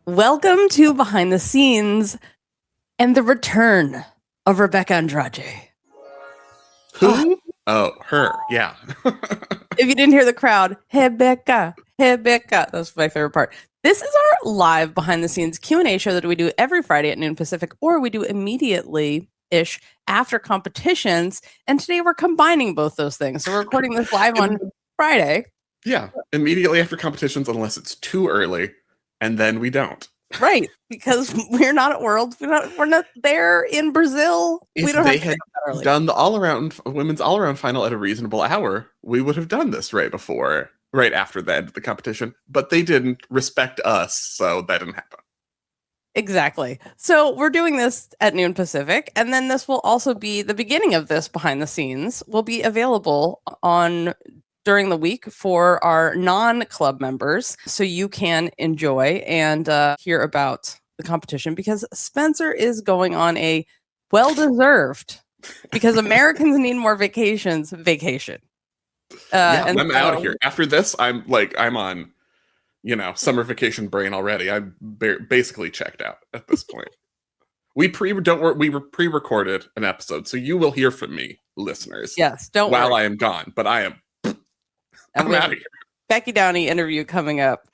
Welcome to Behind the Scenes and the return of Rebeca Andrade. Who? Oh, her. Yeah. If you didn't hear the crowd, Rebeca, Rebeca. That's my favorite part. This is our live behind the scenes Q&A show that we do every Friday at noon Pacific, or we do immediately-ish after competitions. And today we're combining both those things. So we're recording this live on Friday. Yeah. Immediately after competitions, unless it's too early, and then we don't. Right, because we're not at Worlds. We're not there in Brazil. If we don't they have to had done the women's all-around final at a reasonable hour, we would have done this right after the end of the competition. But they didn't respect us, so that didn't happen. Exactly. So we're doing this at noon Pacific, and then this will also be the beginning of this behind the scenes will be available on during the week for our non-club members, so you can enjoy and hear about the competition, because Spencer is going on a well-deserved, because Americans need more vacation. Yeah, and I'm out of here. After this, I'm on, summer vacation brain already. I'm basically checked out at this point. We were pre-recorded an episode, so you will hear from me, listeners. Yes, don't while worry. I am gone, but I am. And I'm out of here. Becky Downey interview coming up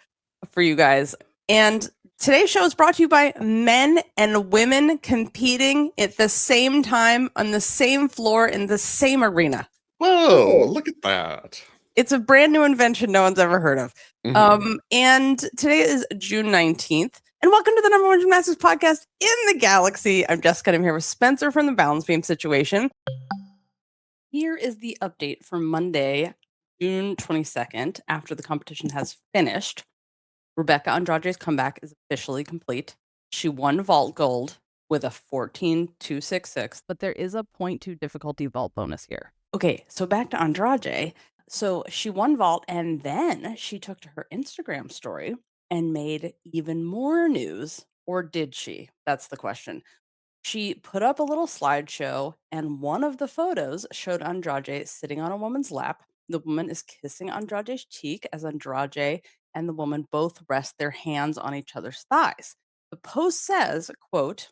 for you guys. And today's show is brought to you by men and women competing at the same time on the same floor in the same arena. Whoa, look at that. It's a brand new invention no one's ever heard of. Mm-hmm. And today is June 19th. And welcome to the #1 gymnastics podcast in the galaxy. I'm Jessica. I'm here with Spencer from the Balance Beam Situation. Here is the update for Monday, June 22nd, after the competition has finished. Rebeca Andrade's comeback is officially complete. She won vault gold with a 14.266, but there is a 0.2 difficulty vault bonus here. Okay, so back to Andrade. So she won vault, and then she took to her Instagram story and made even more news. Or did she? That's the question. She put up a little slideshow, and one of the photos showed Andrade sitting on a woman's lap. The woman is kissing Andrade's cheek as Andrade and the woman both rest their hands on each other's thighs. The post says, quote,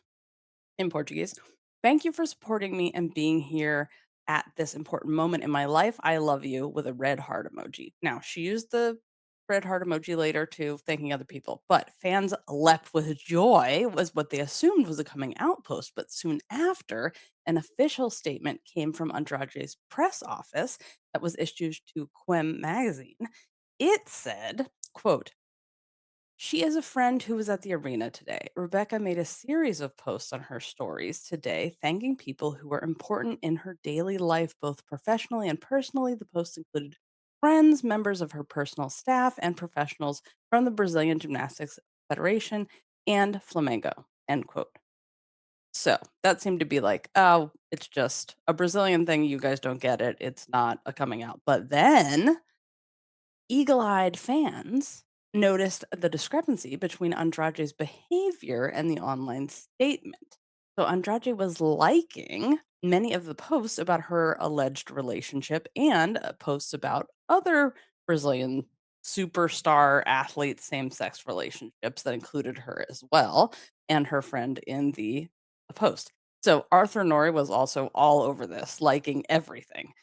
in Portuguese, "Thank you for supporting me and being here at this important moment in my life. I love you," with a red heart emoji. Now, she used the red heart emoji later to thanking other people, but fans leapt with joy was what they assumed was a coming out post. But soon after, an official statement came from Andrade's press office that was issued to Quim magazine. It said, quote, "She is a friend who was at the arena today. Rebeca made a series of posts on her stories today, thanking people who were important in her daily life, both professionally and personally. The posts included friends, members of her personal staff, and professionals from the Brazilian Gymnastics Federation and Flamengo." End quote. So that seemed to be like, oh, it's just a Brazilian thing. You guys don't get it. It's not a coming out. But then eagle-eyed fans noticed the discrepancy between Andrade's behavior and the online statement. So Andrade was liking many of the posts about her alleged relationship and posts about other Brazilian superstar athlete same-sex relationships that included her as well, and her friend in the post. So Arthur Nori was also all over this, liking everything.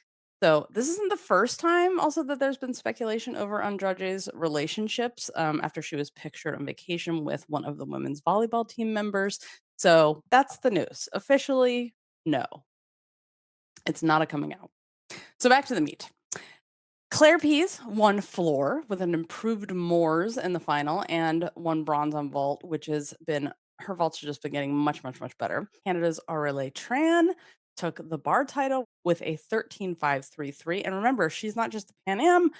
So this isn't the first time also that there's been speculation over Andrade's relationships after she was pictured on vacation with one of the women's volleyball team members. So that's the news. Officially, no. It's not a coming out. So back to the meet. Claire Pease won floor with an improved Moores in the final and won bronze on vault, which has been her vaults have just been getting much, much, much better. Canada's Aurélie Tran took the bar title with a 13.533. And remember, she's not just the Pan Am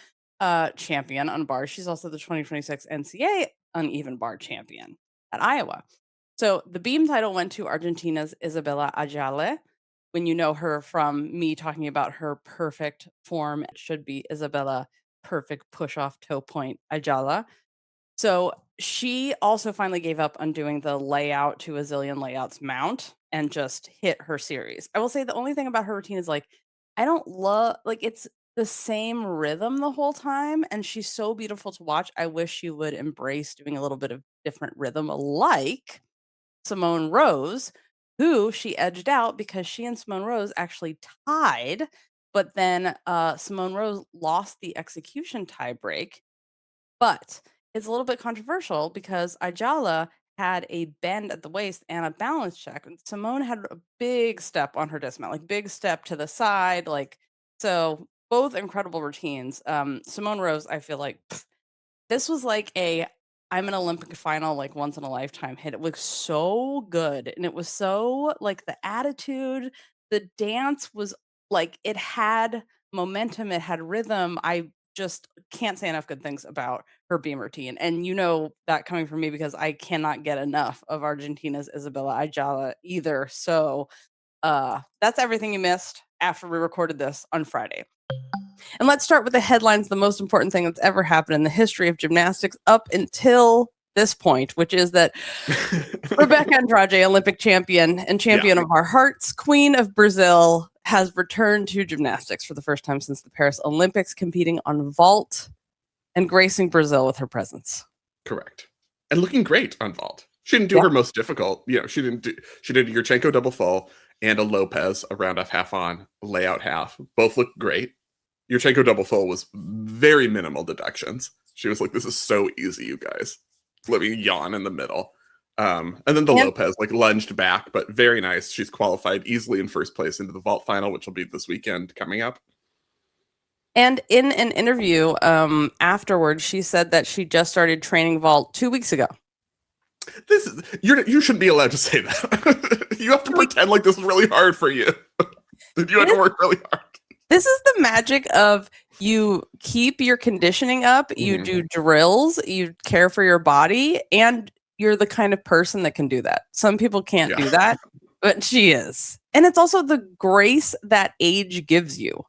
champion on bars, she's also the 2026 NCAA uneven bar champion at Iowa. So the beam title went to Argentina's Isabella Ayala. When you know her from me talking about her perfect form, it should be Isabella perfect push off toe point Ayala. So she also finally gave up on doing the layout to a zillion layouts mount and just hit her series. I will say the only thing about her routine is like, I don't love, like, it's the same rhythm the whole time, and she's so beautiful to watch. I wish she would embrace doing a little bit of different rhythm, like Simone Rose, who she edged out because she and Simone Rose actually tied, but then Simone Rose lost the execution tie break. But it's a little bit controversial because Ayala had a bend at the waist and a balance check. And Simone had a big step on her dismount, like big step to the side, like so both incredible routines. Simone Rose, I feel like this was like a I'm an Olympic final like once in a lifetime hit. It was so good. And it was so like the attitude, the dance was like it had momentum, it had rhythm. I just can't say enough good things about her beam routine. And you know that coming from me because I cannot get enough of Argentina's Isabella Ayala either. So that's everything you missed after we recorded this on Friday. And let's start with the headlines, the most important thing that's ever happened in the history of gymnastics up until this point, which is that Rebeca Andrade, Olympic champion and champion of our hearts, queen of Brazil, has returned to gymnastics for the first time since the Paris Olympics, competing on vault and gracing Brazil with her presence. Correct. And looking great on vault. She didn't do her most difficult. She did a Yurchenko double full and a Lopez, a round off half on, layout half. Both looked great. Yurchenko double full was very minimal deductions. She was like, this is so easy, you guys. Let me yawn in the middle. And then the Lopez like lunged back, but very nice. She's qualified easily in first place into the vault final, which will be this weekend coming up. And in an interview afterwards, she said that she just started training vault 2 weeks ago. You shouldn't be allowed to say that. You have to pretend like this is really hard for you. You have to work really hard. This is the magic of you keep your conditioning up, you do drills, you care for your body, and you're the kind of person that can do that. Some people can't do that, but she is. And it's also the grace that age gives you,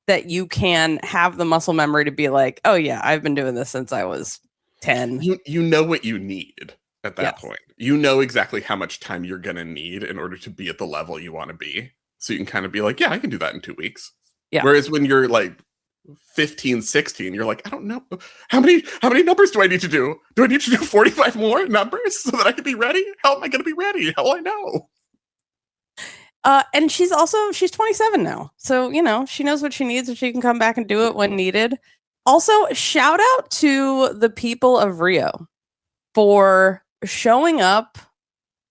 that you can have the muscle memory to be like, oh yeah, I've been doing this since I was 10. You know what you need at that point. You know exactly how much time you're going to need in order to be at the level you want to be. So you can kind of be like, yeah, I can do that in 2 weeks. Yeah. Whereas when you're like 15, 16, you're like, I don't know. How many numbers do I need to do? Do I need to do 45 more numbers so that I can be ready? How am I going to be ready? How will I know? And she's 27 now. So, she knows what she needs and she can come back and do it when needed. Also, shout out to the people of Rio for showing up.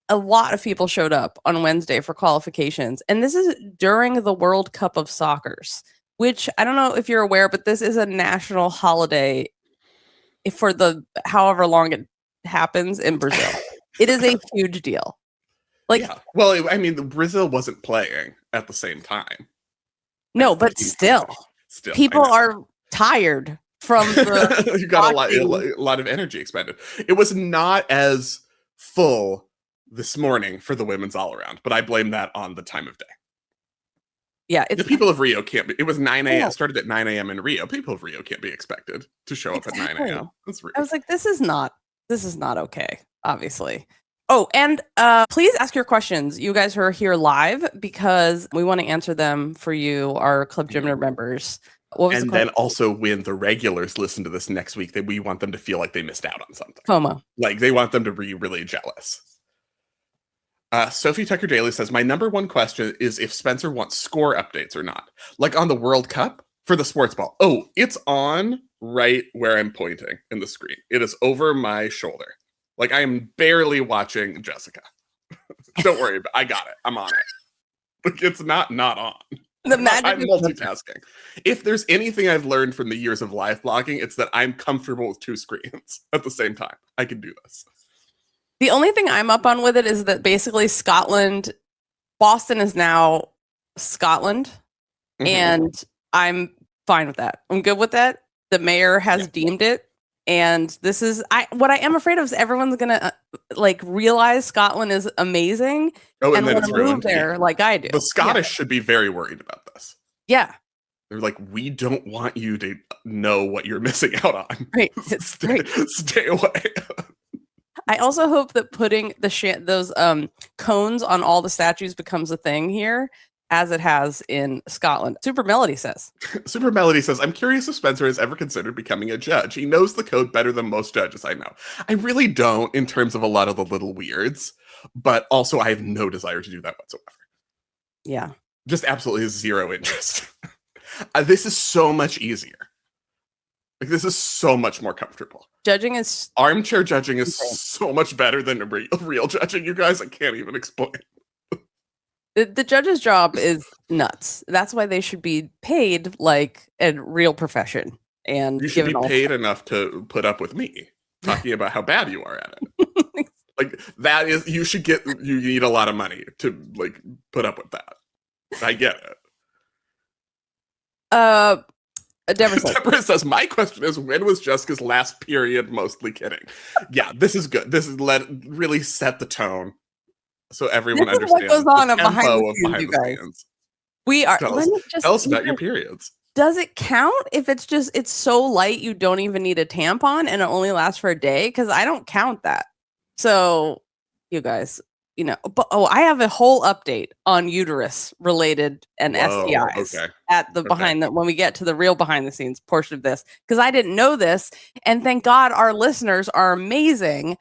A lot of people showed up on Wednesday for qualifications. And this is during the World Cup of Soccers, which I don't know if you're aware, but this is a national holiday for the however long it happens in Brazil. It is a huge deal. Well, I mean, Brazil wasn't playing at the same time. No, but still people are tired from the you got a lot of energy expended. It was not as full this morning for the women's all around, but I blame that on the time of day. Yeah, the people of Rio can't be. It was 9 a.m. It started at 9 a.m. in Rio. People of Rio can't be expected to show up at 9 a.m. That's rude. I was like, this is not okay, obviously. Oh, and please ask your questions. You guys who are here live, because we want to answer them for you, our Club Gym members. And then also when the regulars listen to this next week, we want them to feel like they missed out on something. FOMO. Like they want them to be really jealous. Sophie Tucker Daly says, my number one question is if Spencer wants score updates or not. Like on the World Cup for the sports ball. Oh, it's on right where I'm pointing in the screen. It is over my shoulder. Like I am barely watching Jessica. Don't worry, I got it. I'm on it. Like it's not on. The magic I'm multitasking. If there's anything I've learned from the years of live blogging, it's that I'm comfortable with two screens at the same time. I can do this. The only thing I'm up on with it is that basically Boston is now Scotland, and I'm fine with that. I'm good with that. The mayor has deemed it, and this is what I am afraid of is everyone's gonna realize Scotland is amazing and want to move there like I do. The Scottish should be very worried about this. Yeah. They're like, we don't want you to know what you're missing out on. Right. Stay away. I also hope that putting those cones on all the statues becomes a thing here. as it has in Scotland. Super Melody says. Super Melody says, I'm curious if Spencer has ever considered becoming a judge. He knows the code better than most judges I know. I really don't in terms of a lot of the little weirds, but also I have no desire to do that whatsoever. Yeah. Just absolutely zero interest. This is so much easier. Like, this is so much more comfortable. Judging is... Armchair judging is so much better than real judging, you guys. I can't even explain. The judge's job is nuts. That's why they should be paid like a real profession. And you should be paid enough to put up with me talking about how bad you are at it. Like, that is, you need a lot of money to like put up with that. I get it. Deborah says, my question is, when was Jessica's last period? Mostly kidding. Yeah, this is good. This is really set the tone so everyone understands what goes on the behind the scenes, behind you the guys. scenes. We are. Tell us about your periods. Does it count if it's so light you don't even need a tampon and it only lasts for a day? Because I don't count that. So, you guys, but I have a whole update on uterus related and STIs at the when we get to the real behind the scenes portion of this, because I didn't know this, and thank God our listeners are amazing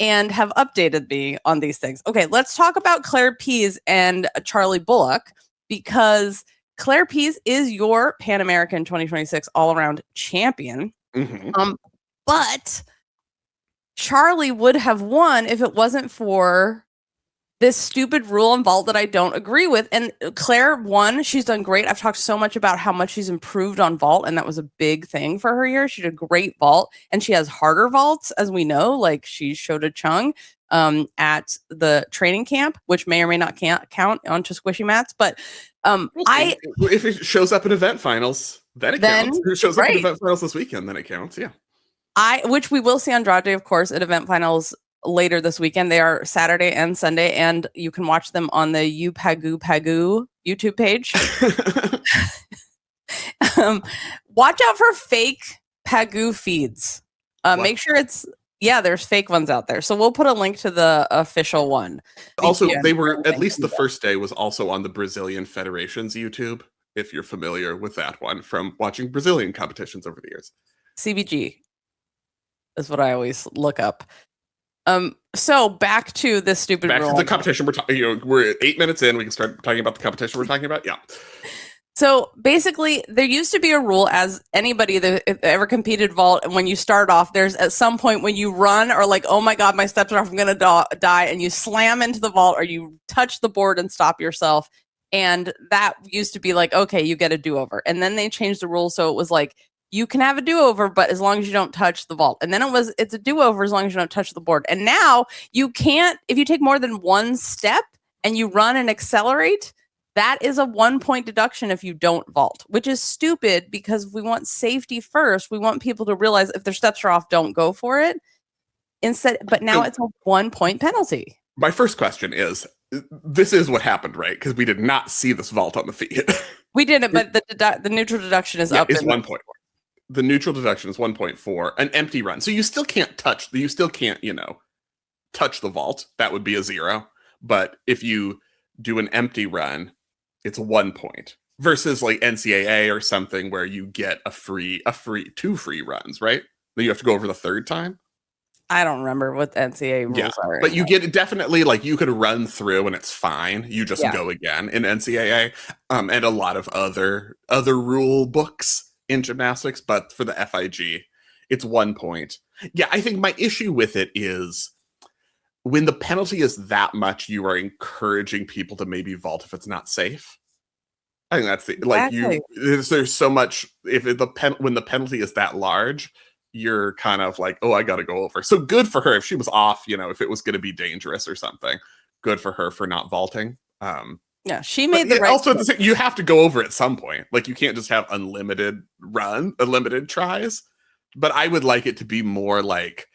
and have updated me on these things. Okay, let's talk about Claire Pease and Charleigh Bullock, because Claire Pease is your Pan American 2026 all-around champion. Mm-hmm. But Charleigh would have won if it wasn't for this stupid rule in vault that I don't agree with. And Claire won. She's done great. I've talked so much about how much she's improved on vault, and that was a big thing for her here. She did great vault, and she has harder vaults, as we know. Like, she showed a Chung at the training camp, which may or may not count onto squishy mats. But if it shows up at event finals, then it counts. If it shows up at event finals this weekend, then it counts. Yeah. Which we will see Andrade, of course, at event finals later this weekend. They are Saturday and Sunday, and you can watch them on the You Pagu Pagu YouTube page. Watch out for fake Pagu feeds. Make sure there's fake ones out there. So we'll put a link to the official one. Also, they were, at least the first day was also on the Brazilian Federation's YouTube, if you're familiar with that one from watching Brazilian competitions over the years. CBG is what I always look up. So back to this stupid rule. Back to the competition. We're 8 minutes in. We can start talking about the competition we're talking about. Yeah. So basically, there used to be a rule, as anybody that ever competed vault, and when you start off, there's at some point when you run or like, oh my God, my steps are off, I'm going to die, and you slam into the vault or you touch the board and stop yourself. And that used to be like, okay, you get a do-over. And then they changed the rules, so it was like, you can have a do-over, but as long as you don't touch the vault. And then it's a do-over as long as you don't touch the board. And now you can't, if you take more than one step and you run and accelerate, that is a 1-point deduction if you don't vault, which is stupid, because we want safety first. We want people to realize if their steps are off, don't go for it. But now it's a 1-point penalty. My first question is, this is what happened, right? Because we did not see this vault on the feed. We didn't, but the neutral deduction is up. It's 1.1. The neutral deduction is 1.4, an empty run. So you still can't touch the vault. That would be a 0. But if you do an empty run, it's 1 point. Versus like NCAA or something where you get two free runs, right? Then you have to go over the third time. I don't remember what NCAA rules are. But you get definitely, like, you could run through and it's fine. You just go again in NCAA, and a lot of other rule books in gymnastics, but for the FIG, it's 1 point. Yeah, I think my issue with it is when the penalty is that much, you are encouraging people to maybe vault if it's not safe. I think that's there's so much, when the penalty is that large, you're kind of like, oh, I got to go over. So good for her if she was off, if it was going to be dangerous or something. Good for her for not vaulting. Yeah, she made the right. Also, you have to go over at some point. Like, you can't just have unlimited tries. But I would like it to be more like,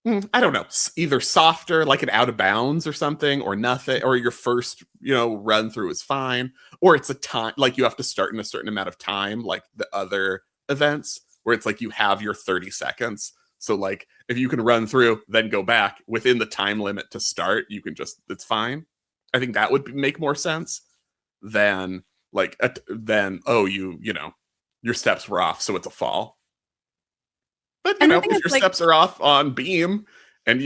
I don't know, either softer, like an out of bounds or something, or nothing, or your first, run through is fine, or it's a time, like you have to start in a certain amount of time, like the other events, where it's like you have your 30 seconds. So like, if you can run through, then go back within the time limit to start, you can it's fine. I think that would make more sense. than your steps were off, so it's a fall. But if your steps are off on beam and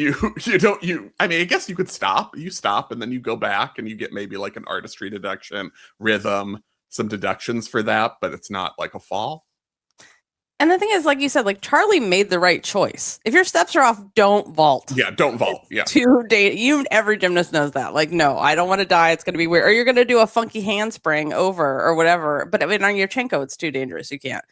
I guess you could stop. You stop and then you go back and you get maybe like an artistry deduction, rhythm, some deductions for that, but it's not like a fall. And the thing is, like you said, like Charleigh made the right choice. If your steps are off, don't vault. Yeah, don't vault. Yeah. Every gymnast knows that. Like, no, I don't want to die. It's going to be weird. Or you're going to do a funky handspring over or whatever. But I mean, on Yurchenko, it's too dangerous. You can't.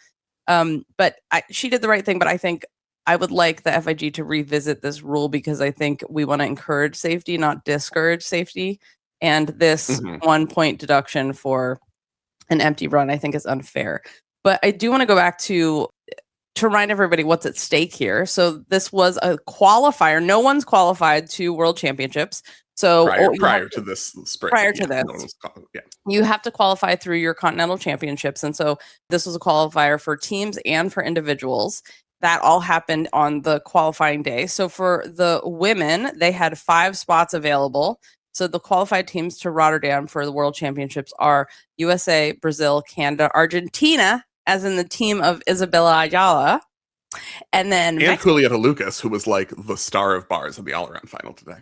But she did the right thing. But I think I would like the FIG to revisit this rule because I think we want to encourage safety, not discourage safety. And this 1 point deduction for an empty run, I think, is unfair. But I do want to go back to remind everybody what's at stake here. So this was a qualifier. No one's qualified to World Championships. So prior to this spring. You have to qualify through your continental championships. And so this was a qualifier for teams and for individuals. That all happened on the qualifying day. So for the women, they had 5 spots available. So the qualified teams to Rotterdam for the World Championships are USA, Brazil, Canada, Argentina, as in the team of Isabella Ayala, and Julieta Lucas, who was like the star of bars in the all-around final today.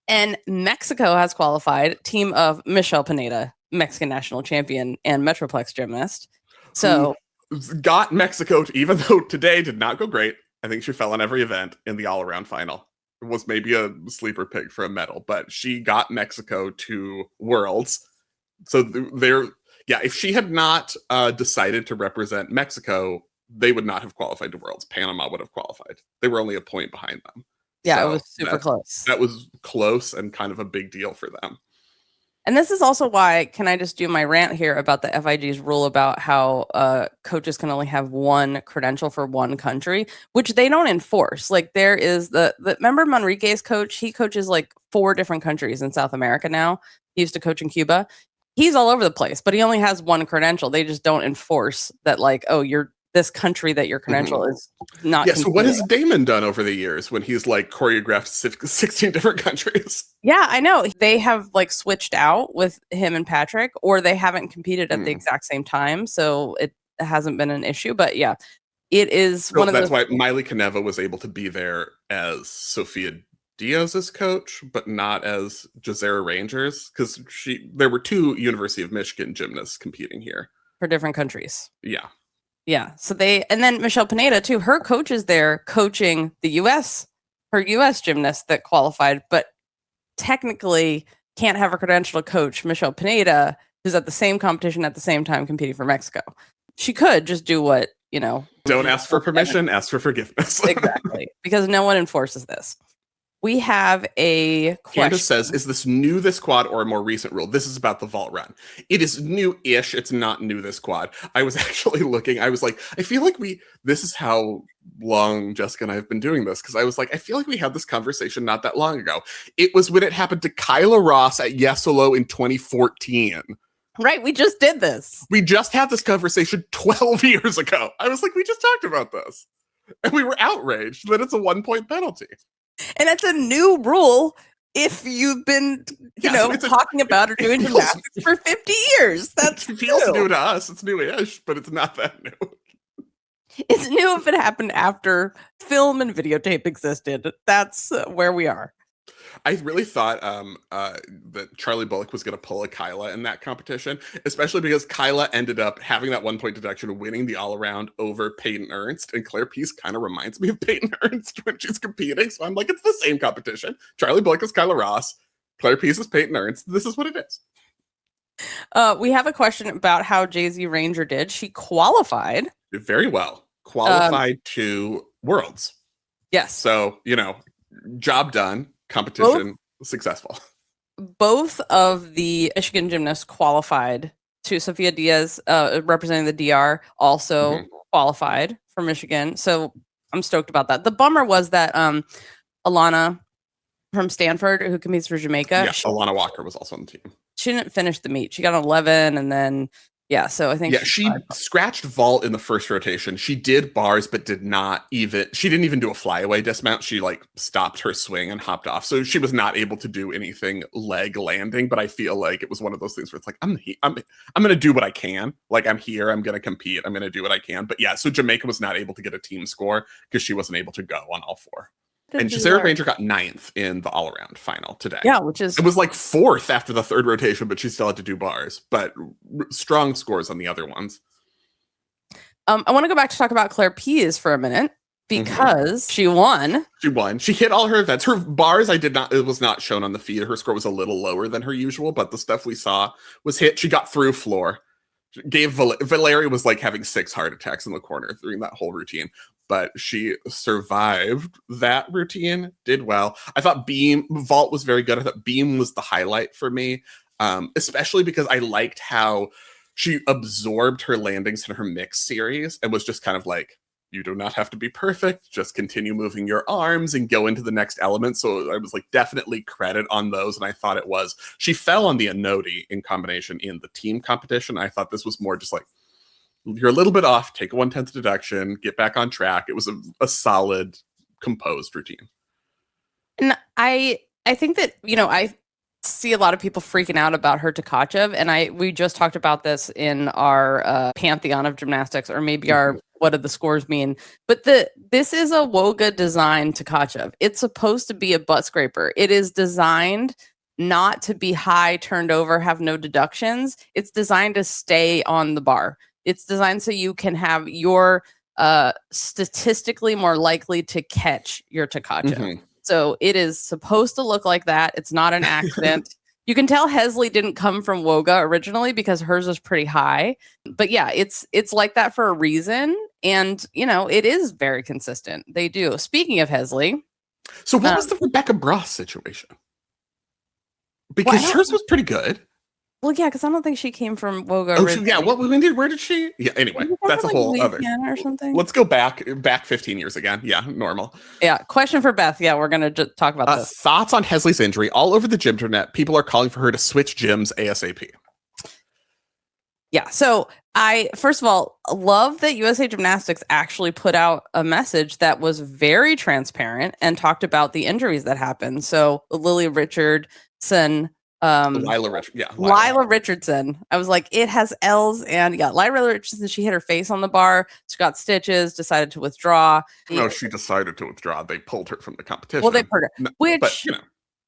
And Mexico has qualified, team of Michelle Pineda, Mexican national champion and Metroplex gymnast. So got Mexico, even though today did not go great. I think she fell in every event in the all-around final. It was maybe a sleeper pick for a medal, but she got Mexico to Worlds. So if she had not decided to represent Mexico, they would not have qualified to Worlds. Panama would have qualified. They were only a point behind them. Yeah, so it was super close. That was close and kind of a big deal for them. And this is also why, can I just do my rant here about the FIG's rule about how coaches can only have one credential for one country, which they don't enforce. Like there is remember Manrique's coach? He coaches like 4 different countries in South America now. He used to coach in Cuba. He's all over the place, but he only has one credential. They just don't enforce that like, oh, you're this country that your credential is not. Yeah, so what has Damon done over the years when he's like choreographed 16 different countries? Yeah, I know. They have like switched out with him and Patrick, or they haven't competed at the exact same time. So it hasn't been an issue. But yeah, it is one of those. That's why Miley Caneva was able to be there as Sophia Diaz's coach, but not as Jazera Rangers, because there were 2 University of Michigan gymnasts competing here. For different countries. Yeah. Yeah. So and then Michelle Pineda too, her coach is there coaching her US gymnast that qualified, but technically can't have a credential to coach Michelle Pineda, who's at the same competition at the same time competing for Mexico. She could just do what, don't ask for permission, ask for forgiveness. Exactly. Because no one enforces this. We have a question. Candace says, is this new this quad or a more recent rule? This is about the vault run. It is new-ish. It's not new this quad. I was actually looking. I was like, I feel like this is how long Jessica and I have been doing this. Because I was like, I feel like we had this conversation not that long ago. It was when it happened to Kyla Ross at Yesolo in 2014. Right. We just did this. We just had this conversation 12 years ago. I was like, we just talked about this. And we were outraged that it's a 1-point penalty. And it's a new rule if you've been, talking about or doing gymnastics for 50 years. That's it feels new to us. It's new-ish, but it's not that new. It's new if it happened after film and videotape existed. That's where we are. I really thought that Charleigh Bullock was going to pull a Kyla in that competition, especially because Kyla ended up having that 1-point deduction, winning the all-around over Peyton Ernst. And Claire Pease kind of reminds me of Peyton Ernst when she's competing. So I'm like, it's the same competition. Charleigh Bullock is Kyla Ross. Claire Pease is Peyton Ernst. This is what it is. We have a question about how Jay-Z Ranger did. She qualified. Did very well. Qualified to Worlds. Yes. So, job done. Competition successful. Both of the Michigan gymnasts qualified to Sophia Diaz, representing the DR, also qualified for Michigan. So I'm stoked about that. The bummer was that Alana from Stanford, who competes for Jamaica. Yeah, Alana Walker was also on the team. She didn't finish the meet. She got an 11 and then Yeah, so I think she scratched vault in the first rotation. She did bars, but she didn't even do a flyaway dismount. She like stopped her swing and hopped off. So she was not able to do anything leg landing, but I feel like it was one of those things where it's like, I'm going to do what I can. Like, I'm here, I'm going to compete, I'm going to do what I can. But yeah, so Jamaica was not able to get a team score because she wasn't able to go on all four. And Sarah Granger got 9th in the all-around final today. Yeah, it was like 4th after the third rotation, but she still had to do bars. But strong scores on the other ones. I want to go back to talk about Claire Pease for a minute because she won. She hit all her events. Her bars, it was not shown on the feed. Her score was a little lower than her usual, but the stuff we saw was hit. She got through floor. Valeria was like having 6 heart attacks in the corner during that whole routine. But she survived that routine, did well. I thought vault was very good. I thought beam was the highlight for me, especially because I liked how she absorbed her landings in her mixed series and was just kind of like, you do not have to be perfect. Just continue moving your arms and go into the next element. So I was like, definitely credit on those. And I thought it was. She fell on the Anodi in combination in the team competition. I thought this was more just like, you're a little bit off, take a 1/10 deduction, get back on track. It was a solid, composed routine. And I think that, I see a lot of people freaking out about her Tkachev, and we just talked about this in our pantheon of gymnastics, or maybe our what did the scores mean. But this is a Woga designed Tkachev. It's supposed to be a butt scraper. It is designed not to be high, turned over, have no deductions. It's designed to stay on the bar. It's designed so you can have your statistically more likely to catch your Tkachev. So it is supposed to look like that. It's not an accident. You can tell Hezly didn't come from Woga originally because hers was pretty high. But yeah, it's like that for a reason. And, it is very consistent. They do. Speaking of Hezly. So what was the Rebecca Bross situation? Because hers was pretty good. Well, yeah, because I don't think she came from Woga. Where did she? Yeah, anyway, that's a whole other. Or something. Let's go back 15 years again. Yeah, normal. Yeah, question for Beth. Yeah, we're going to talk about this. Thoughts on Hezly's injury? All over the gymternet, people are calling for her to switch gyms ASAP. Yeah, so I, first of all, love that USA Gymnastics actually put out a message that was very transparent and talked about the injuries that happened. So Lily Richardson... Lila Richardson. I was like, it has L's, and Lila Richardson. She hit her face on the bar. She got stitches. Decided to withdraw. No, she decided to withdraw. They pulled her from the competition. Well, they pulled her.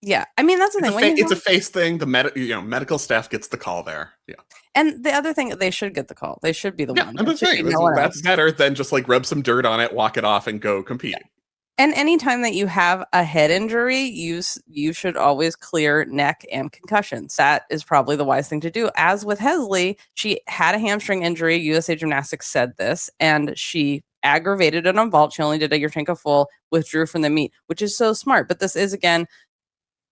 Yeah. I mean, that's the thing. It's a face thing. The medical staff gets the call there. Yeah. And the other thing, they should get the call. They should be the one. I'm just saying that's better than just like rub some dirt on it, walk it off, and go compete. Yeah. And anytime that you have a head injury, you should always clear neck and concussions. That is probably the wise thing to do. As with Hezly, she had a hamstring injury. USA Gymnastics said this, and she aggravated it on vault. She only did a Yurchenko full, withdrew from the meet, which is so smart. But this is, again,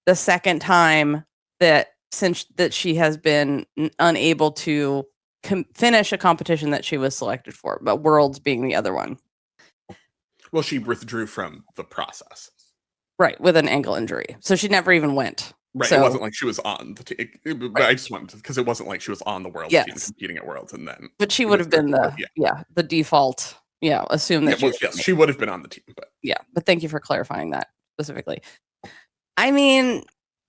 the second time that she has been unable to finish a competition that she was selected for, but Worlds being the other one. Well, she withdrew from the process. Right, with an ankle injury. So she never even went. Right, so, it wasn't like she was on the team. Right. I just wanted to, because it wasn't like she was on the World team competing at Worlds and then. But she would have been the default. Yeah, assume that she would have been on the team. But but thank you for clarifying that specifically. I mean,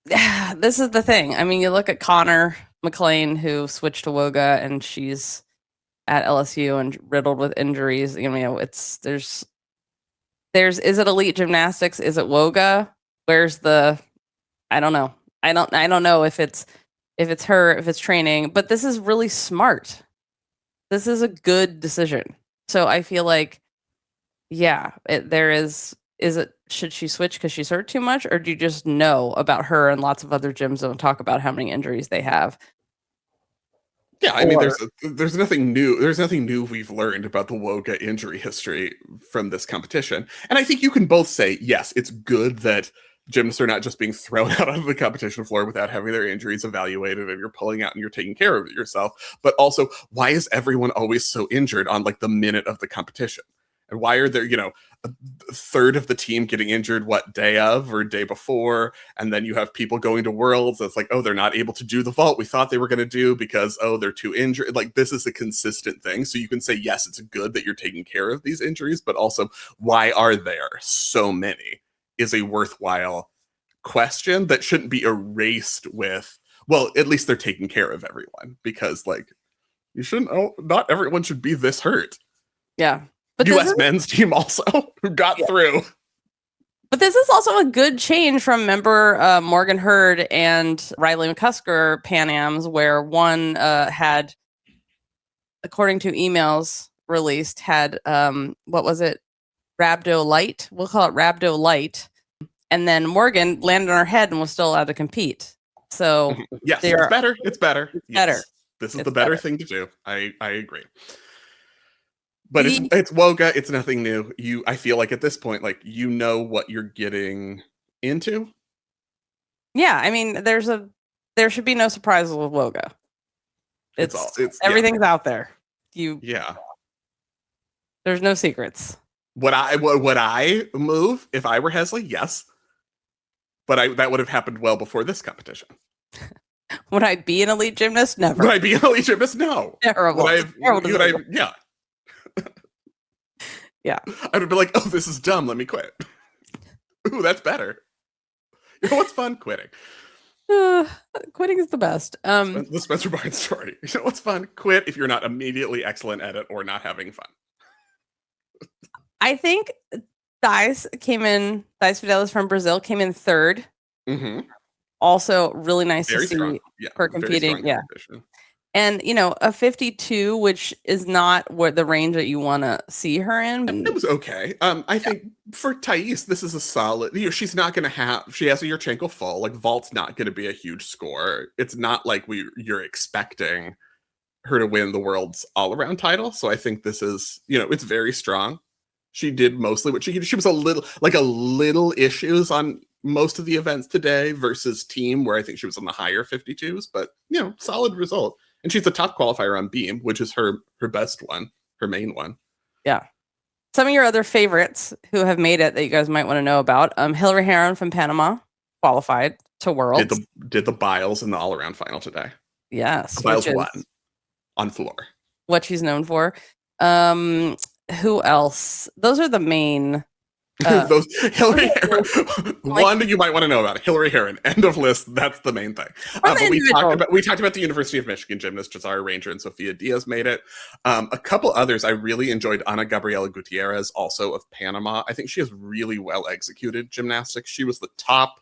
this is the thing. I mean, you look at Connor McLean, who switched to Woga, and she's at LSU and riddled with injuries. Is it elite gymnastics? Is it Woga? Where's the, I don't know. I don't know if it's her, if it's training, but this is really smart. This is a good decision. So I feel like, should she switch because she's hurt too much? Or do you just know about her and lots of other gyms don't talk about how many injuries they have? Yeah, I mean, there's nothing new. There's nothing new we've learned about the Woga injury history from this competition. And I think you can both say, yes, it's good that gymnasts are not just being thrown out onto the competition floor without having their injuries evaluated and you're pulling out and you're taking care of it yourself. But also, why is everyone always so injured on like the minute of the competition? And why are there, a third of the team getting injured, day of or day before? And then you have people going to Worlds. It's like, oh, they're not able to do the vault we thought they were going to do because, oh, they're too injured. Like, this is a consistent thing. So you can say, yes, it's good that you're taking care of these injuries, but also, why are there so many is a worthwhile question that shouldn't be erased with, well, at least they're taking care of everyone, because you shouldn't, not everyone should be this hurt. Yeah. But US men's team also who got through. But this is also a good change from member Morgan Hurd and Riley McCusker Pan Ams, where one had, according to emails released, had what was it? Rhabdo Light. We'll call it Rhabdo Light. And then Morgan landed on her head and was still allowed to compete. So yes, it's better. It's better. It's better. This is the better thing to do. I agree. But it's Woga. It's nothing new. I feel like at this point, you know what you're getting into. Yeah, I mean, there should be no surprises with Woga. Everything's out there. There's no secrets. Would I move if I were Hezly? Yes. But that would have happened well before this competition. Would I be an elite gymnast? Never. Would I be an elite gymnast? No. Terrible. Yeah. Yeah. I would be like, oh, this is dumb. Let me quit. Ooh, that's better. You know what's fun? Quitting. Quitting is the best. The Spencer Barnes story. You know what's fun? Quit if you're not immediately excellent at it or not having fun. I think Thais Fidelis from Brazil came in third. Mm-hmm. Also, really nice very to see strong. her competing. Yeah. And, a 52, which is not what the range that you want to see her in. It was okay. I think for Thais, this is a solid, she's not going to she has a Yurchenko full. Vault's not going to be a huge score. It's not like you're expecting her to win the world's all-around title. So I think this is, it's very strong. She did mostly what she was a little issues on most of the events today versus team, where I think she was on the higher 52s, but solid result. And she's a top qualifier on beam, which is her best one, her main one. Yeah. Some of your other favorites who have made it that you guys might want to know about. Hezly Heron from Panama qualified to Worlds. Did the Biles in the all-around final today. Yes. Biles won on floor. What she's known for. Who else? Those are the main. Those Hezly Heron. One you might want to know about Hezly Heron. End of list. That's the main thing. But we talked about the University of Michigan gymnast Jazara Ranger and Sofia Diaz made it. A couple others I really enjoyed. Ana Gabriela Gutierrez, also of Panama. I think she has really well executed gymnastics. She was the top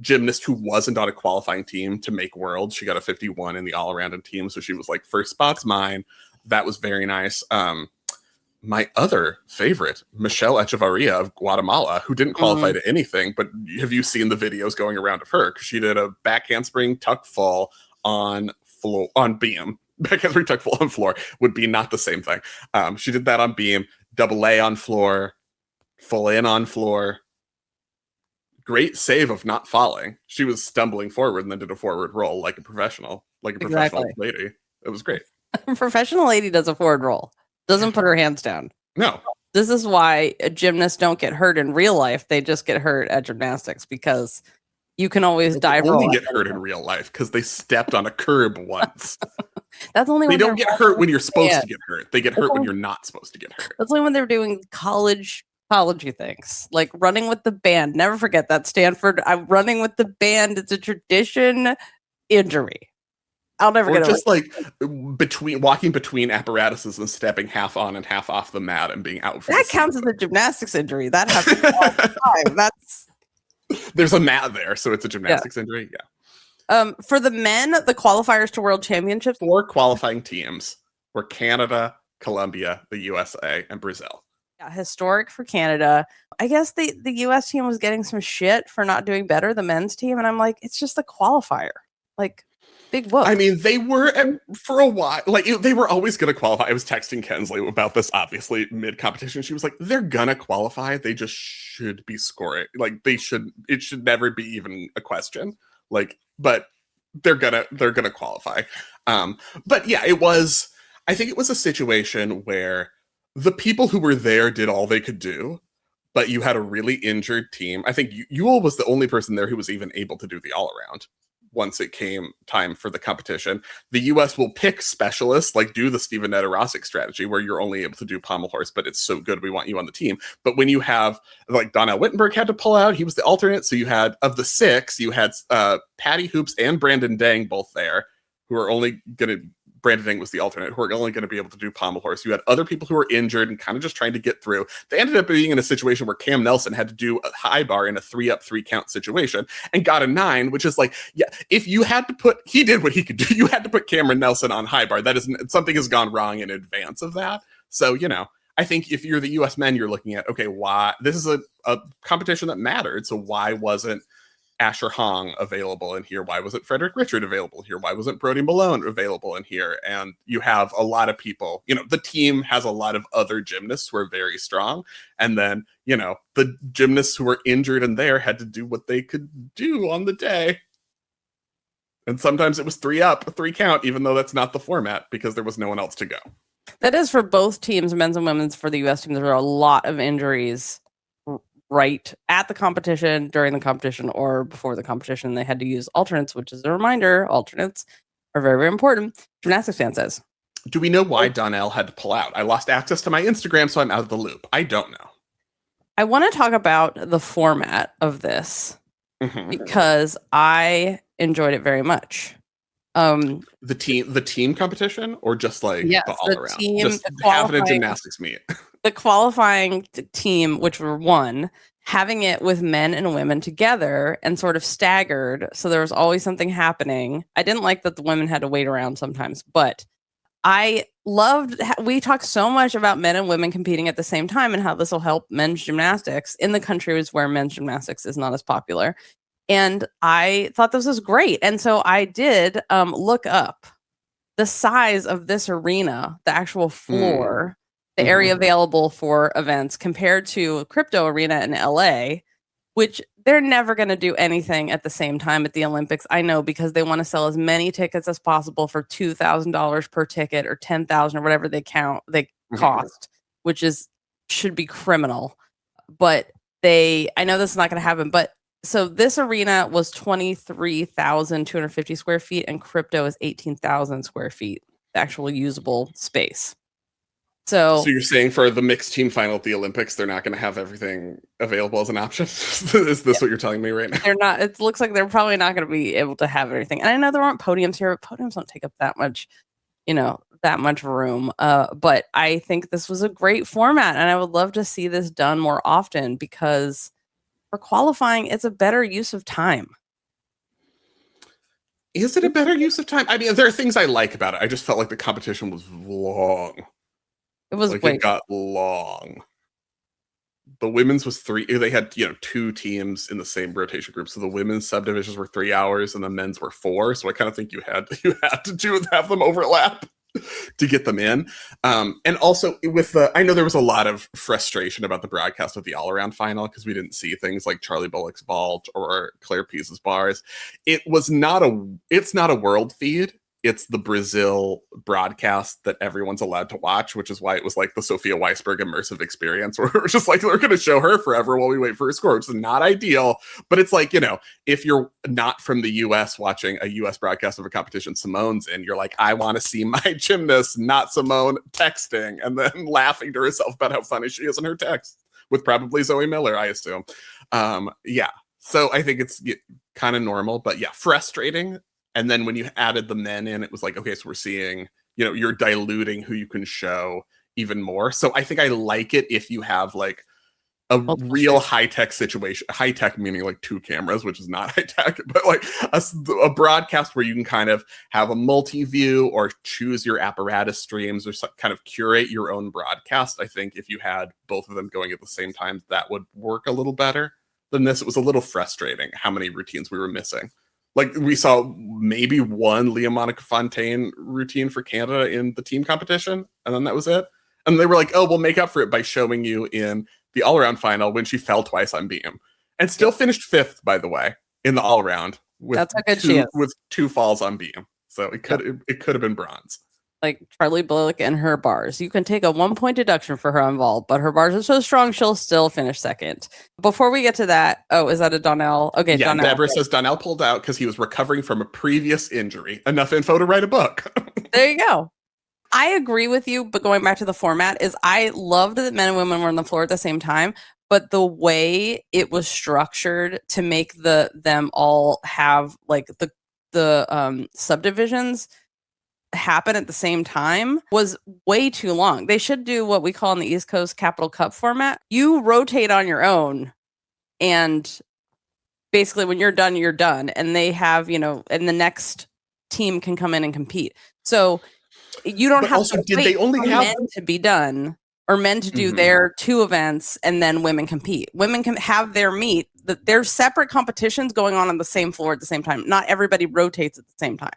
gymnast who wasn't on a qualifying team to make Worlds. She got a 51 in the all-around team, so she was like, first spot's mine. That was very nice. My other favorite, Michelle Echevarria of Guatemala, who didn't qualify to anything, but have you seen the videos going around of her? Because she did a back handspring tuck fall on beam. Back handspring tuck fall on floor would be not the same thing. She did that on beam, double A on floor, full in on floor. Great save of not falling. She was stumbling forward and then did a forward roll like a professional lady. It was great. A professional lady does a forward roll. Doesn't put her hands down. No. This is why gymnasts don't get hurt in real life. They just get hurt at gymnastics, because you can always dive. They only get hurt in real life because they stepped on a curb once. That's only they don't get hurt when you're supposed to get hurt. They get hurt when you're not supposed to get hurt. That's only when they're doing college things, like running with the band. Never forget that, Stanford. I'm running with the band. It's a tradition. Injury. I'll never get it. Just walking between apparatuses and stepping half on and half off the mat and being out. That counts as a gymnastics injury. That happens all the time. There's a mat there, so it's a gymnastics injury. Yeah. For the men, the qualifiers to World Championships. 4 qualifying teams were Canada, Colombia, the USA, and Brazil. Yeah, historic for Canada. I guess the US team was getting some shit for not doing better, the men's team, and I'm like, it's just a qualifier. Big whoop. I mean, they were for a while. They were always going to qualify. I was texting Kensley about this, obviously, mid-competition. She was like, they're going to qualify. They just should be scoring. It should never be even a question. But they're gonna qualify. But yeah, I think it was a situation where the people who were there did all they could do, but you had a really injured team. I think Yule was the only person there who was even able to do the all-around once it came time for the competition. The US will pick specialists, like do the Steven Nedorosik strategy, where you're only able to do pommel horse, but it's so good we want you on the team. But when you have, like, Donnell Wittenberg had to pull out, he was the alternate, so you had, of the 6, you had Patty Hoops and Brandon Dang both there, who are only going to, Brandon Dang was the alternate, who are only going to be able to do pommel horse. You had other people who were injured and kind of just trying to get through. They ended up being in a situation where Cam Nelson had to do a high bar in a 3-up 3-count situation and got a 9, which is like, yeah, if you had to put, he did what he could do. You had to put Cameron Nelson on high bar. That is, something has gone wrong in advance of that. So, you know, I think if you're the US men, you're looking at, okay, why, this is a competition that mattered. So why wasn't Asher Hong available in here? Why wasn't Frederick Richard available here? Why wasn't Brody Malone available in here? And you have a lot of people, you know, the team has a lot of other gymnasts who are very strong. And then, you know, the gymnasts who were injured and there had to do what they could do on the day. And sometimes it was 3-up, 3-count, even though that's not the format because there was no one else to go. That is for both teams, men's and women's. For the US team, there were a lot of injuries right at the competition, during the competition, or before the competition. They had to use alternates, which is a reminder, alternates are very, very important. Gymnastics fan says. Do we know why Donnell had to pull out? I lost access to my Instagram, so I'm out of the loop. I don't know. I want to talk about the format of this because I enjoyed it very much. The team competition, or just like yes, the all around, team, just having a gymnastics meet. The qualifying team, which were one, having it with men and women together and sort of staggered, so there was always something happening. I didn't like that the women had to wait around sometimes, but I loved. We talk so much about men and women competing at the same time and how this will help men's gymnastics in the countries where men's gymnastics is not as popular. And I thought this was great. And so I did look up the size of this arena, the actual floor, the area available for events compared to Crypto Arena in LA, which they're never going to do anything at the same time at the Olympics. I know, because they want to sell as many tickets as possible for $2,000 per ticket or $10,000 or whatever they cost, which should be criminal. But I know this is not going to happen, but so this arena was 23,250 square feet and Crypto is 18,000 square feet, the actual usable space. So you're saying for the mixed team final at the Olympics, they're not going to have everything available as an option? Is this what you're telling me right now? They're not. It looks like they're probably not going to be able to have everything. And I know there aren't podiums here, but podiums don't take up that much, that much room. But I think this was a great format, and I would love to see this done more often because for qualifying, it's a better use of time. Is it a better use of time? I mean, there are things I like about it. I just felt like the competition was long. It was like it got long. The women's was 3. They had 2 teams in the same rotation group, so the women's subdivisions were 3 hours and the men's were 4. So I kind of think you had to have them overlap to get them in. And also with I know there was a lot of frustration about the broadcast of the all-around final because we didn't see things like Charleigh Bullock's vault or Claire Pease's bars. It's not a world feed. It's the Brazil broadcast that everyone's allowed to watch, which is why it was like the Sophia Weisberg immersive experience, where we're just like, we're going to show her forever while we wait for her score, which is not ideal. But it's like, if you're not from the US watching a US broadcast of a competition Simone's in, you're like, I want to see my gymnast, not Simone, texting and then laughing to herself about how funny she is in her text with probably Zoe Miller, I assume. Yeah. So I think it's kind of normal, but yeah, frustrating. And then when you added the men in, it was like, okay, so we're seeing, you're diluting who you can show even more. So I think I like it if you have like a real high-tech situation, high-tech meaning like 2 cameras, which is not high-tech, but like a broadcast where you can kind of have a multi-view or choose your apparatus streams or kind of curate your own broadcast. I think if you had both of them going at the same time, that would work a little better than this. It was a little frustrating how many routines we were missing. Like we saw maybe one Leah Monica Fontaine routine for Canada in the team competition, and then that was it. And they were like, oh, we'll make up for it by showing you in the all-around final when she fell twice on beam. And still finished 5th, by the way, in the all-around with, that's how good she is. With 2 falls on beam. So it could have been bronze. like Charleigh Bullock and her bars. You can take a 1-point deduction for her on vault, but her bars are so strong she'll still finish second. Before we get to that, is that a Donnell? Okay, yeah, Donnell. Deborah says Donnell pulled out because he was recovering from a previous injury. Enough info to write a book. There you go. I agree with you, but going back to the format is I loved that men and women were on the floor at the same time, but the way it was structured to make them all have like the subdivisions happen at the same time was way too long. They should do what we call in the East Coast Capital Cup format. You rotate on your own, and basically when you're done, and they have, and the next team can come in and compete. So you don't have also, to did wait they only for have men to be done or men to do their 2 events and then women compete. Women can have their meet. There's separate competitions going on the same floor at the same time. Not everybody rotates at the same time.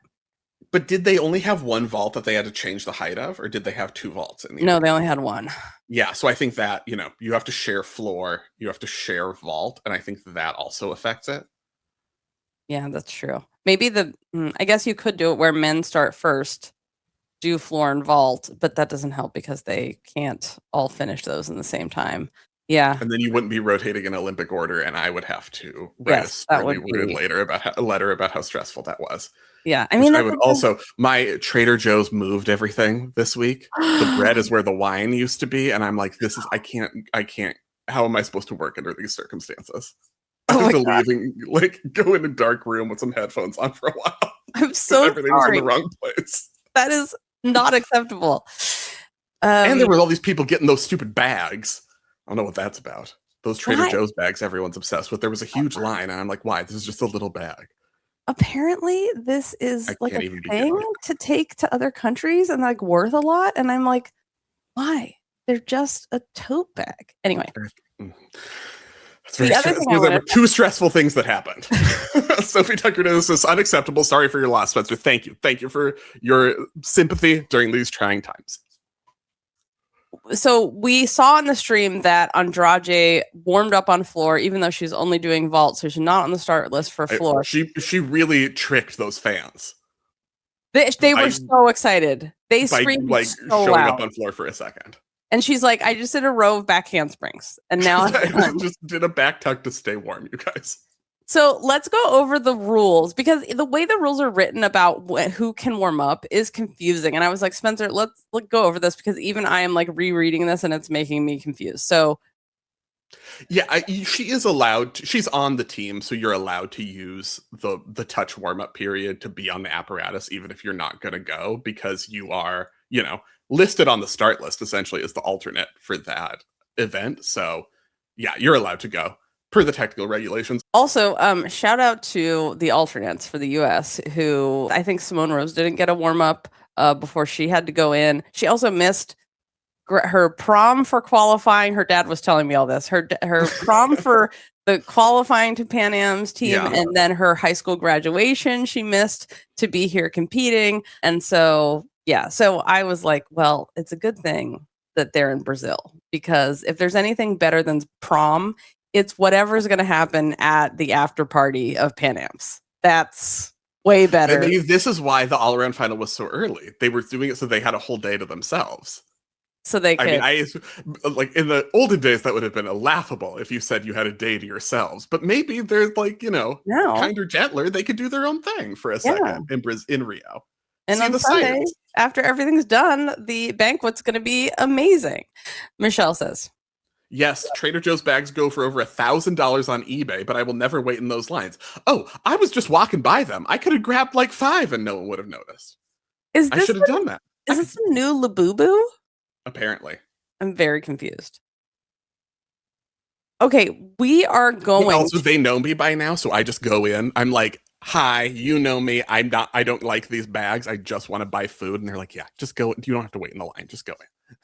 But did they only have one vault that they had to change the height of, or did they have 2 vaults in the No, they only had one. Yeah, so I think that, you have to share floor, you have to share vault, and I think that also affects it. Yeah, that's true. Maybe I guess you could do it where men start first, do floor and vault, but that doesn't help because they can't all finish those in the same time. Yeah. And then you wouldn't be rotating in Olympic order, and I would have to write a smartly worded letter about how stressful that was. Yeah, I mean, I would also. My Trader Joe's moved everything this week. The bread is where the wine used to be, and I'm like, this is. I can't. How am I supposed to work under these circumstances? I have to go in a dark room with some headphones on for a while. I'm so everything was in the wrong place. That is not acceptable. And there were all these people getting those stupid bags. I don't know what that's about. Those Trader Joe's bags everyone's obsessed with. There was a huge line, and I'm like, why? This is just a little bag. Apparently, this is like a thing to take to other countries and like worth a lot. And I'm like, why? They're just a tote bag. Anyway. There were 2 stressful things that happened. Sophie Tucker, this is unacceptable. Sorry for your loss, Spencer. Thank you. Thank you for your sympathy during these trying times. So we saw in the stream that Andrade warmed up on floor, even though she's only doing vault, so she's not on the start list for floor. She really tricked those fans. They were so excited. They screamed like so showing loud. Up on floor for a second. And she's like, I just did a row of back handsprings, and now I just did a back tuck to stay warm, you guys. So let's go over the rules, because the way the rules are written about who can warm up is confusing. And I was like, Spencer, let's go over this, because even I am like rereading this and it's making me confused. So yeah, she is allowed she's on the team, so you're allowed to use the touch warm-up period to be on the apparatus, even if you're not going to go, because you are, listed on the start list essentially as the alternate for that event. So yeah, you're allowed to go per the technical regulations. Also, shout out to the alternates for the US, who I think Simone Rose didn't get a warm-up before she had to go in. She also missed her prom for qualifying. Her dad was telling me all this. Her prom for the qualifying to Pan Am's team, and then her high school graduation she missed to be here competing. And so so I was like, well, it's a good thing that they're in Brazil, because if there's anything better than prom, it's whatever's going to happen at the after party of Pan Am's. That's way better. And this is why the all-around final was so early. They were doing it so they had a whole day to themselves. So they could. I mean, like in the olden days, that would have been laughable if you said you had a day to yourselves. But maybe they're like, kinder, gentler. They could do their own thing for a second in Rio. And on Sunday, after everything's done, the banquet's going to be amazing. Michelle says, yes, Trader Joe's bags go for over $1,000 on eBay, but I will never wait in those lines. Oh, I was just walking by them. I could have grabbed like 5 and no one would have noticed. I should have done that. Is this a new Labubu? Apparently. I'm very confused. Okay, we are going. Also, they know me by now, so I just go in. I'm like, hi, you know me. I don't like these bags. I just want to buy food. And they're like, yeah, just go. You don't have to wait in the line. Just go in.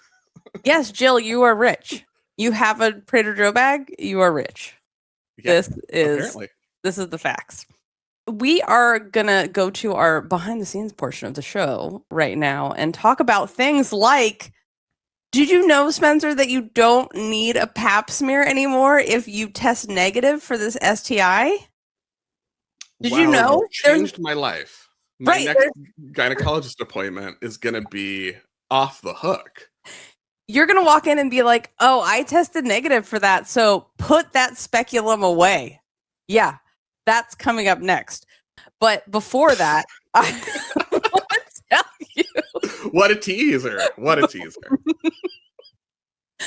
Yes, Jill, you are rich. You have a Trader Joe bag. You are rich. Yeah, this is the facts. We are gonna go to our behind the scenes portion of the show right now and talk about things like, did you know, Spencer, that you don't need a pap smear anymore if you test negative for this STI? Did you know? It changed my life. My Right, next gynecologist appointment is going to be off the hook. You're going to walk in and be like, oh, I tested negative for that, so put that speculum away. Yeah, that's coming up next. But before that, I want to tell you. What a teaser. What a teaser.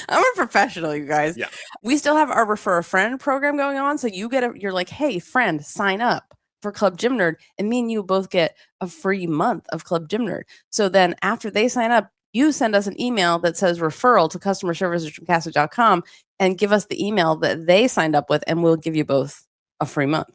I'm a professional, you guys. Yeah. We still have our Refer a Friend program going on. So you're like, hey, friend, sign up for Club Gym Nerd. And me and you both get a free month of Club Gym Nerd. So then after they sign up, you send us an email that says referral to customer service at GymCastic.com and give us the email that they signed up with, and we'll give you both a free month.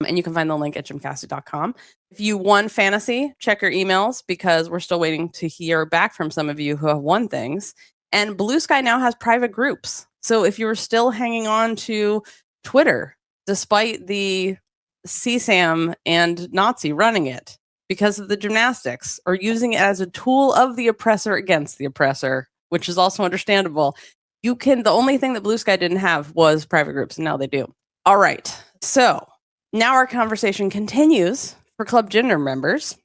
And you can find the link at GymCastic.com. If you won fantasy, check your emails because we're still waiting to hear back from some of you who have won things. And Blue Sky now has private groups. So if you're still hanging on to Twitter, despite the CSAM and Nazi running it because of the gymnastics, or using it as a tool of the oppressor against the oppressor, which is also understandable, the only thing that Blue Sky didn't have was private groups, and now they do. All right. So now our conversation continues for Club Gym Nerd members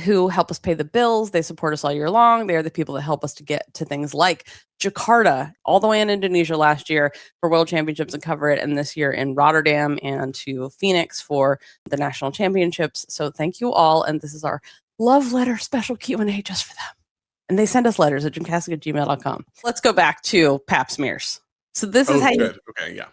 who help us pay the bills. They support us all year long. They're the people that help us to get to things like Jakarta, all the way in Indonesia last year for World Championships and cover it, and this year in Rotterdam, and to Phoenix for the National Championships. So thank you all, and this is our love letter special Q&A just for them. And they send us letters at gymcastic@gmail.com. Let's go back to pap smears. So this is how good. Okay, yeah.